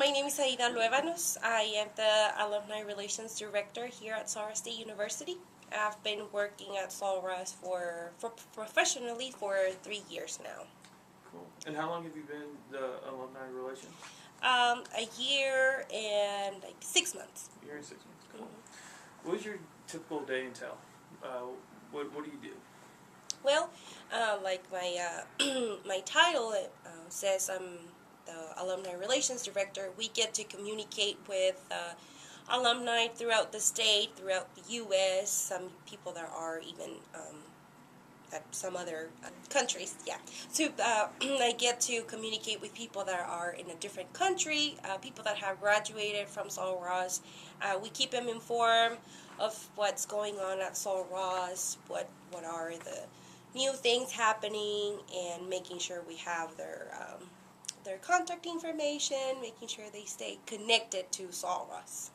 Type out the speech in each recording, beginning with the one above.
My name is Aida Luevanos. I am the Alumni Relations Director here at SRSU University. I've been working at SRS for professionally for 3 years now. Cool. And how long have you been the Alumni Relations? A year and like 6 months. A year and 6 months. Cool. Mm-hmm. What does your typical day entail? What do you do? Well, like my my title says, I'm the Alumni Relations Director. We get to communicate with alumni throughout the state, throughout the U.S., some people that are even at some other countries, yeah. So I get to communicate with people that are in a different country, people that have graduated from Sol Ross. We keep them informed of what's going on at Sol Ross, what are the new things happening, and making sure we have their contact information, making sure they stay connected to Sol Ross.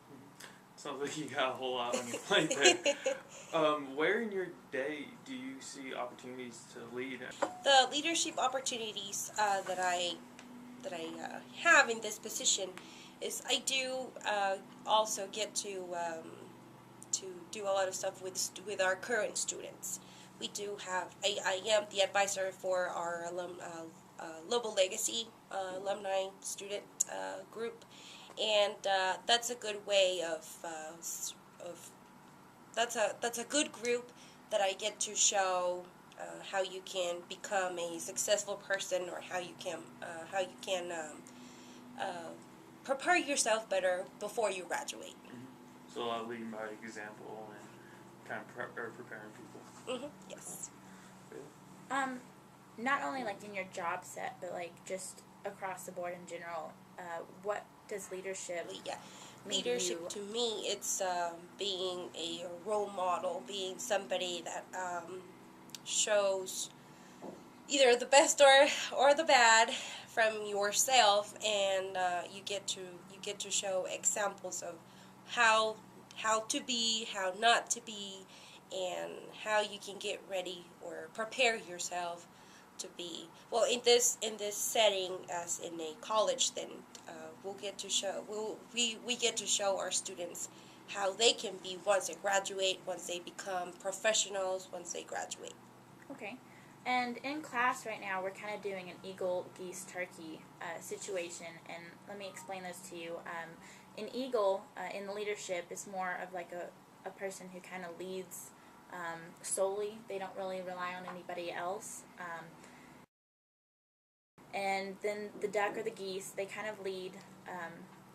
Sounds like you got a whole lot on your plate there. Where in your day do you see opportunities to lead? The leadership opportunities that I have in this position is I do also get to do a lot of stuff with our current students. We do have I am the advisor for our Global Legacy alumni student group. And that's a good way of that's a good group that I get to show how you can become a successful person, or how you can prepare yourself better before you graduate. Mm-hmm. So a lot of leading by example and kind of preparing people. Mm-hmm. Yes. Not only like in your job set, but like just across the board in general. What does leadership mean Leadership to you? to me, it's being a role model, being somebody that shows either the best or the bad from yourself, and you get to show examples of how to be, how not to be, and how you can get ready or prepare yourself to be well in this setting as in a college. Then we'll get to show we get to show our students how they can be once they graduate, once they become professionals, once they graduate. Okay. And in class right now, we're kind of doing an eagle, geese, turkey situation, and let me explain this to you. In eagle, in the leadership, is more of like a person who kind of leads solely. They don't really rely on anybody else. And then the duck or the geese, they kind of lead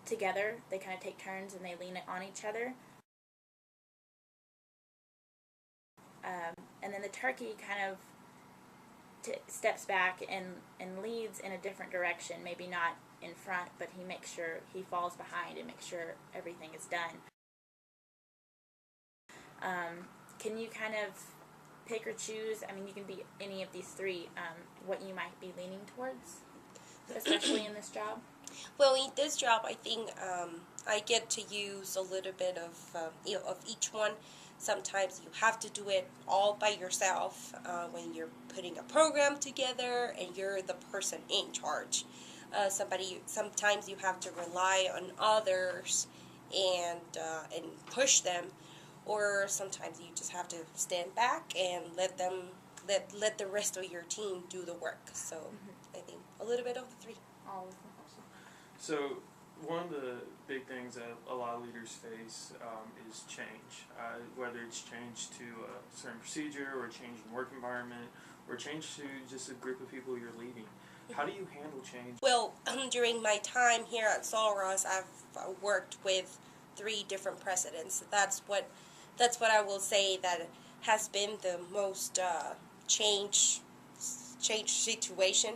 together. They kind of take turns and they lean on each other. And then the turkey kind of steps back and leads in a different direction, maybe not in front, but he makes sure he falls behind and makes sure everything is done. Can you kind of pick or choose? I mean, you can be any of these three, what you might be leaning towards, especially in this job? Well, in this job, I think I get to use a little bit of of each one. Sometimes you have to do it all by yourself when you're putting a program together and you're the person in charge. Sometimes you have to rely on others and push them, or sometimes you just have to stand back and let the rest of your team do the work. So I think a little bit of the three. All of them. So one of the big things that a lot of leaders face is change, whether it's change to a certain procedure, or change in work environment, or change to just a group of people you're leading. How do you handle change? Well, during my time here at Sol Ross, I've worked with 3 different presidents. That's what I will say that has been the most change situation.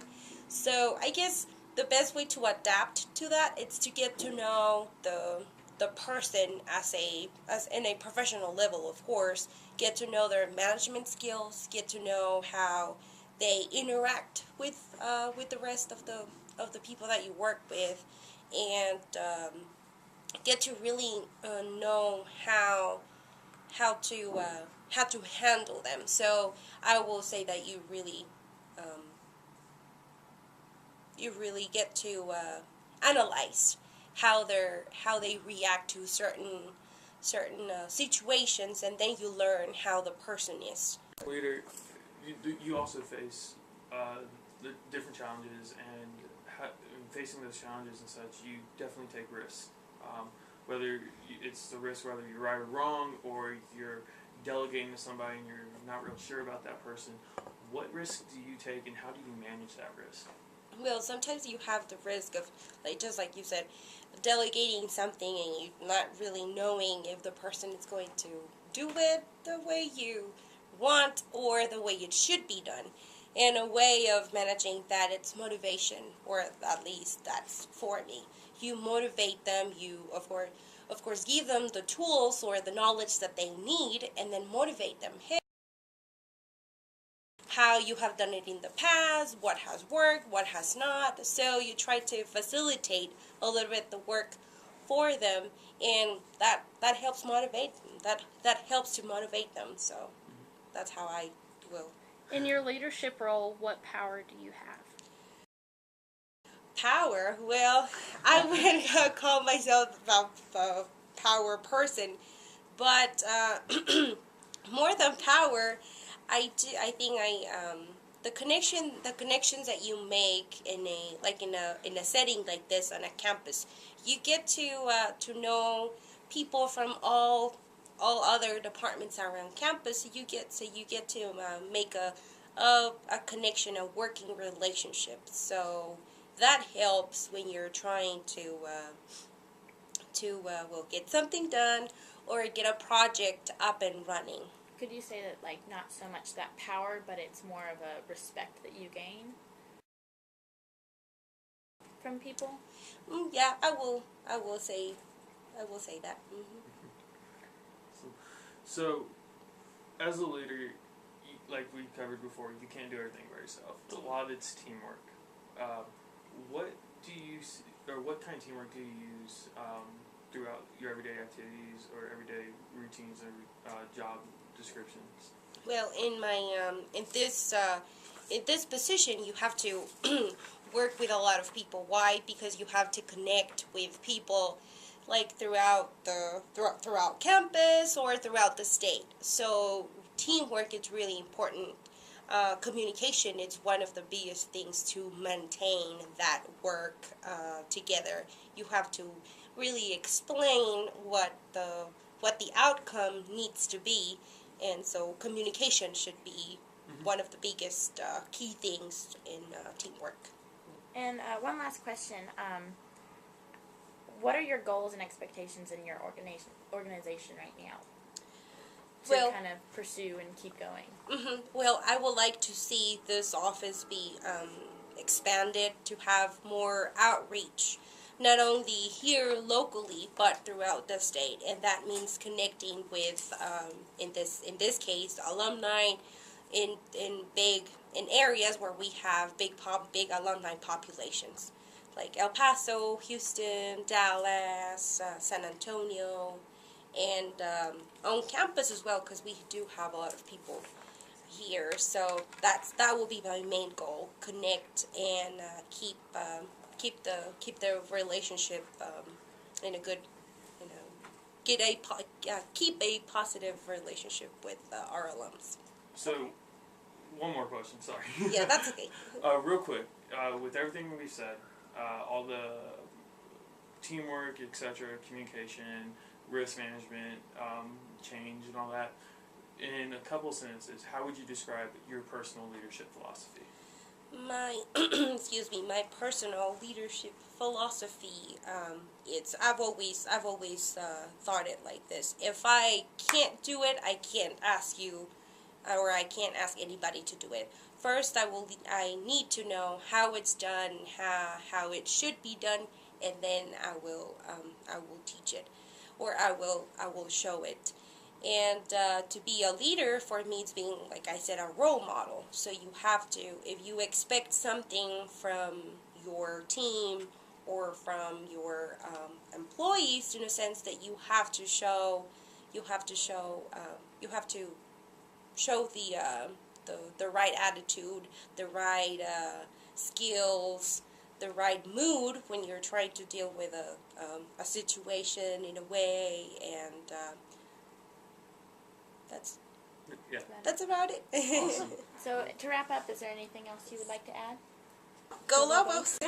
So I guess the best way to adapt to that is to get to know the person as in a professional level, of course. Get to know their management skills. Get to know how they interact with the rest of the people that you work with, and get to really know how to handle them. So I will say that you really get to analyze how they react to certain situations, and then you learn how the person is. Leader, you also face the different challenges, and facing those challenges and such, you definitely take risks. Whether it's the risk whether you're right or wrong, or you're delegating to somebody and you're not real sure about that person, what risk do you take and how do you manage that risk? Well, sometimes you have the risk of, like, just like you said, delegating something and you not really knowing if the person is going to do it the way you want or the way it should be done. And a way of managing that, it's motivation, or at least that's for me. You motivate them, you of course give them the tools or the knowledge that they need, and then motivate them. Hey, how you have done it in the past, what has worked, what has not. So you try to facilitate a little bit the work for them, and that helps motivate them. That helps to motivate them. So that's how I will. In your leadership role, what power do you have? Power? Well, I wouldn't call myself a power person, but more than power, I think the connections that you make in a setting like this on a campus, you get to know people from all other departments around campus. You get to make a connection, a working relationship. So that helps when you're trying to well, get something done or get a project up and running. Could you say that, like, not so much that power, but it's more of a respect that you gain from people? Yeah, I will say that. So, as a leader, like we covered before, you can't do everything by yourself. A lot of it's teamwork. What do you, or what kind of teamwork do you use throughout your everyday activities or everyday routines or job descriptions? Well, in my in this position, you have to work with a lot of people. Why? Because you have to connect with people, like throughout campus or throughout the state. So teamwork is really important. Communication is one of the biggest things to maintain that work together. You have to really explain what the outcome needs to be, and so communication should be one of the biggest key things in teamwork. And one last question. What are your goals and expectations in your organization right now to kind of pursue and keep going? Well, I would like to see this office be expanded to have more outreach, not only here locally but throughout the state, and that means connecting with, in this case, alumni in areas where we have big alumni populations, like El Paso, Houston, Dallas, San Antonio, and on campus as well, because we do have a lot of people here. So that will be my main goal: connect and keep the relationship in a good, keep a positive relationship with our alums. So, one more question. Sorry. Yeah, that's okay. Real quick, with everything we've said, all the teamwork, etc., communication, risk management, change, and all that, in a couple sentences, how would you describe your personal leadership philosophy? My my personal leadership philosophy. I've always thought it like this: if I can't do it, I can't ask you, or I can't ask anybody to do it. First, I need to know how it's done, how it should be done, and then I will teach it, or I will show it. And to be a leader, for me, it's being, like I said, a role model. So you have to, if you expect something from your team or from your employees, in a sense that you have to show the right attitude, the right skills, the right mood when you're trying to deal with a situation in a way, and that's about it. Awesome. So to wrap up, is there anything else you would like to add? Go Lobos!